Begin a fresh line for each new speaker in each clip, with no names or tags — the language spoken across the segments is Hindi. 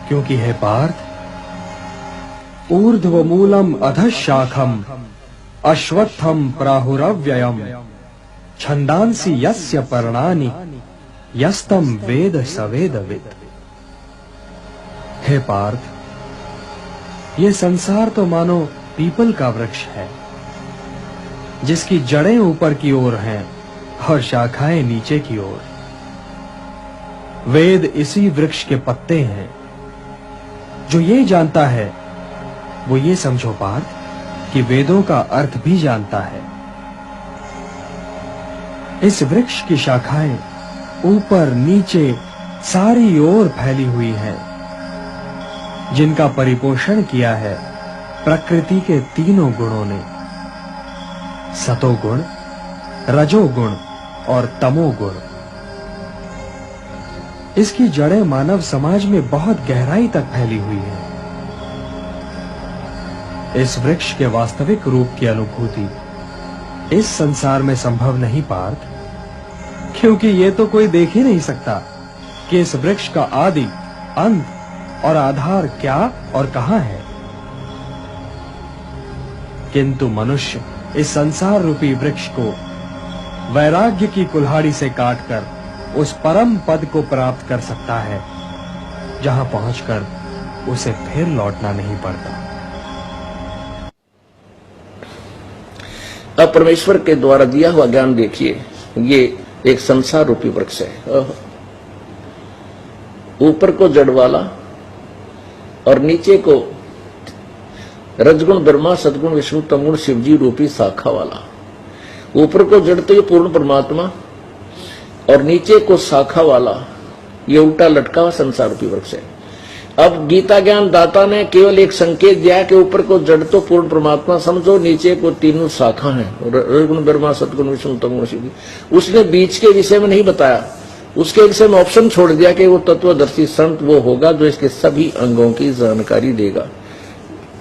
क्योंकि हे पार्थ, ऊर्ध्वमूलम अधशाखम अश्वत्थम प्राहुरव्ययम छंदांसि यस्य पर्णानि यस्तम वेद सवेदवित्। हे पार्थ, ये संसार तो मानो पीपल का वृक्ष है, जिसकी जड़ें ऊपर की ओर हैं और शाखाएं नीचे की ओर। वेद इसी वृक्ष के पत्ते हैं। जो ये जानता है वो ये समझो पार्थ कि वेदों का अर्थ भी जानता है। इस वृक्ष की शाखाएं ऊपर नीचे सारी ओर फैली हुई हैं, जिनका परिपोषण किया है प्रकृति के तीनों गुणों ने, सतोगुण, रजोगुण और तमोगुण। इसकी जड़ें मानव समाज में बहुत गहराई तक फैली हुई हैं। इस वृक्ष के वास्तविक रूप की अनुभूति इस संसार में संभव नहीं पार्थ, क्योंकि ये तो कोई देख ही नहीं सकता कि इस वृक्ष का आदि, अंत और आधार क्या और कहां है। किंतु मनुष्य इस संसार रूपी वृक्ष को वैराग्य की कुल्हाड़ी से काटकर उस परम पद को प्राप्त कर सकता है, जहां पहुंचकर उसे फिर लौटना नहीं पड़ता।
अब परमेश्वर के द्वारा दिया हुआ ज्ञान देखिए, ये एक संसार रूपी वृक्ष है। ऊपर को जड़ वाला और नीचे को रजगुण ब्रह्मा, सदगुण विष्णु, तमगुण शिवजी रूपी शाखा वाला। ऊपर को जड़ तो ये पूर्ण परमात्मा और नीचे को शाखा वाला, ये उल्टा लटका हुआ संसार रूपी वृक्ष है। अब गीता ज्ञान दाता ने केवल एक संकेत दिया कि ऊपर को जड़ तो पूर्ण परमात्मा समझो, नीचे को तीनों शाखा हैं, रजगुण ब्रह्मा, सदगुण विष्णु, तमगुण शिवजी। उसने बीच के विषय में नहीं बताया, उसके विषय में ऑप्शन छोड़ दिया कि वो तत्वदर्शी संत वो होगा जो इसके सभी अंगों की जानकारी देगा।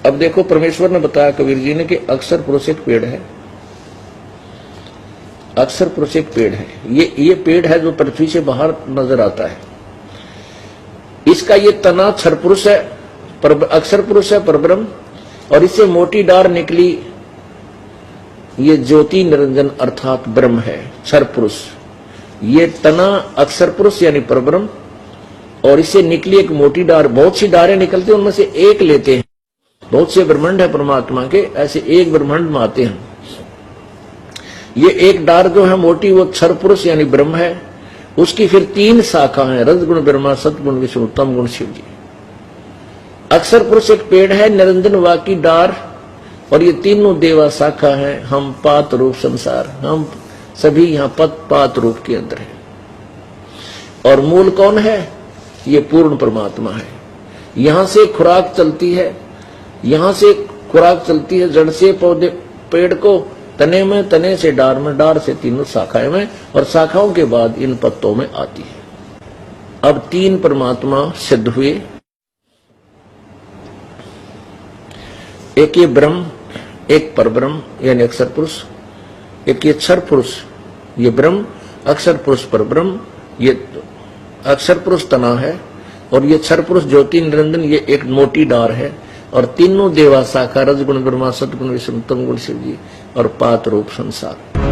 अब देखो, परमेश्वर ने बताया कबीर जी ने कि अक्षर पुरुष एक पेड़ है। अक्षर पुरुष एक पेड़ है। ये पेड़ है जो पृथ्वी से बाहर नजर आता है। इसका ये तना क्षर पुरुष है, अक्षर पुरुष है, परब्रह्म, और इससे मोटी डार निकली ये ज्योति निरंजन अर्थात ब्रह्म है, क्षर पुरुष। ये तना अक्षर पुरुष यानी परब्रह्म, और इससे निकली एक मोटी डार। बहुत सी डारें निकलती हैं, उनमें से एक लेते हैं। बहुत से ब्रह्मांड है परमात्मा के, ऐसे एक ब्रह्मांड में आते हैं। ये एक डार जो है मोटी, वो क्षर पुरुष यानी ब्रह्म है। उसकी फिर तीन शाखा है, रजगुण ब्रह्मा, सतगुण विष्णु, तमगुण शिवजी। अक्षर पुरुष एक पेड़ है, निरंजन वा की डार, और ये तीनों देवा शाखा है। हम पात रूप संसार, हम सभी यहाँ पत पात रूप के अंदर है। और मूल कौन है? ये पूर्ण परमात्मा है। यहां से खुराक चलती है, यहां से खुराक चलती है जड़ से पौधे, पेड़ को, तने में, तने से डार में, डार से तीनों शाखाएं में, और शाखाओं के बाद इन पत्तों में आती है। अब तीन परमात्मा सिद्ध हुए। एक ये ब्रह्म, एक परब्रह्म यानी अक्षर पुरुष, एक ये क्षर पुरुष, ये ब्रह्म, अक्षर पुरुष परब्रह्म। ये अक्षर पुरुष तना है, और ये क्षर पुरुष ज्योति निरंजन, ये एक मोटी डार है। और तीनों देवा शाखा, रजगुण ब्रह्मा, सतगुण विष्णु, तमगुण शिवजी, और पात रूप संसार।